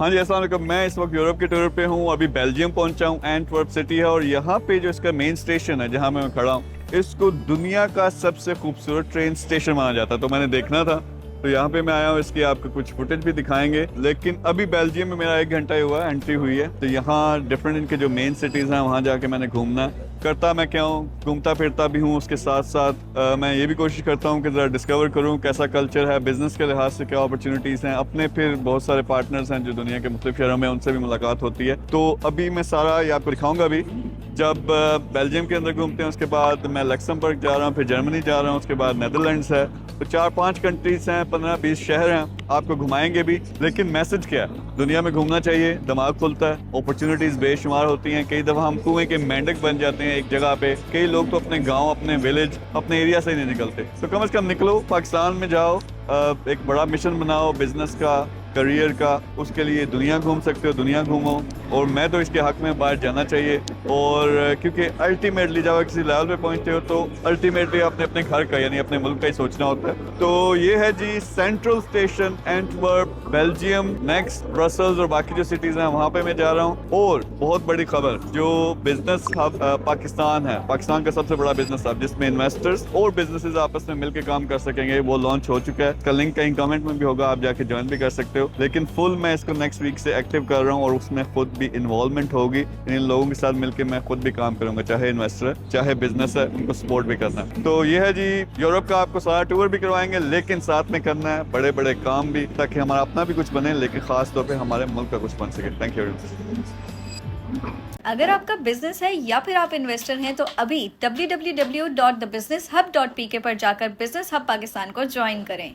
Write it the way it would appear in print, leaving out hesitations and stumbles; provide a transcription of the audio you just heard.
ہاں جی السلام علیکم. میں اس وقت یورپ کے ٹور پہ ہوں. ابھی بیلجیم پہنچا ہوں. اینٹورپ سٹی ہے اور یہاں پہ جو اس کا مین اسٹیشن ہے جہاں میں کھڑا ہوں, اس کو دنیا کا سب سے خوبصورت ٹرین اسٹیشن مانا جاتا ہے. تو میں نے دیکھنا تھا, تو یہاں پہ میں آیا ہوں. اس کی آپ کو کچھ فوٹیج بھی دکھائیں گے. لیکن ابھی بیلجیم میں میرا 1 گھنٹہ ہی ہوا ہے, انٹری ہوئی ہے. تو یہاں ڈفرینٹ ان کے جو مین سٹیز ہیں وہاں جا کے میں نے گھومنا کرتا. میں کیا ہوں, گھومتا پھرتا بھی ہوں. اس کے ساتھ ساتھ میں یہ بھی کوشش کرتا ہوں کہ ذرا ڈسکور کروں کیسا کلچر ہے, بزنس کے لحاظ سے کیا اپرچونیٹیز ہیں. اپنے پھر بہت سارے پارٹنرز ہیں جو دنیا کے مختلف شہروں میں, ان سے بھی ملاقات ہوتی ہے. تو ابھی میں سارا یہ آپ کو دکھاؤں گا. ابھی جب بیلجیم کے اندر گھومتے ہیں, اس کے بعد میں لکسمبرگ جا رہا ہوں, پھر جرمنی جا رہا ہوں, اس کے بعد نیدرلینڈس ہے. تو 4-5 کنٹریز ہیں, 15-20 شہر ہیں, آپ کو گھمائیں گے بھی. لیکن میسج کیا ہے, دنیا میں گھومنا چاہیے, دماغ کھلتا ہے, اپرچونیٹیز بے شمار ہوتی ہیں. کئی دفعہ ہم کنویں کے مینڈک بن جاتے ہیں ایک جگہ پہ. کئی لوگ تو اپنے گاؤں, اپنے ولیج, اپنے ایریا سے ہی نہیں نکلتے. تو کم از کم نکلو, پاکستان میں جاؤ, ایک بڑا مشن بناؤ بزنس کا, کریئر کا. اس کے لیے دنیا گھوم سکتے ہو, دنیا گھومو. اور میں تو اس کے حق میں باہر جانا چاہیے. اور کیونکہ الٹیمیٹلی جب آپ کسی لیول پہ پہنچتے ہو تو الٹیمیٹلی آپ نے اپنے گھر کا یعنی اپنے ملک کا ہی سوچنا ہوتا ہے. تو یہ ہے جی central station Antwerp, Belgium. Next Brussels اور باقی جو سٹیز ہیں وہاں پہ میں جا رہا ہوں. اور بہت بڑی خبر, جو بزنس ہب پاکستان ہے, پاکستان کا سب سے بڑا بزنس ہب جس میں انویسٹرز اور بزنسز آپس میں مل کے کام کر سکیں گے, وہ لانچ ہو چکا ہے. اس کا لنک کہیں کمنٹ میں بھی ہوگا, آپ جا کے جوائن بھی کر سکتے ہو. لیکن فل میں اس کو نیکسٹ ویک سے ایکٹیو کر رہا ہوں اور اس میں خود بھی انوالومنٹ ہوگی. ان لوگوں کے ساتھ مل کے میں خود بھی کام کروں گا, چاہے انویسٹر ہے چاہے بزنس ہے, ان کو سپورٹ بھی کرنا ہے. تو یہ ہے جی یورپ کا, آپ کو سارا ٹور بھی کروائیں گے, لیکن ساتھ میں کرنا ہے بڑے بڑے کام بھی, تاکہ ہمارا اپنا بھی کچھ بنے, لیکن خاص طور پہ ہمارے ملک کا کچھ بن سکے. Thank you. اگر آپ کا بزنس ہے یا پھر آپ انویسٹر ہیں تو ابھی www.thebusinesshub.pk پر جا کر بزنس ہب پاکستان کو جوائن کریں.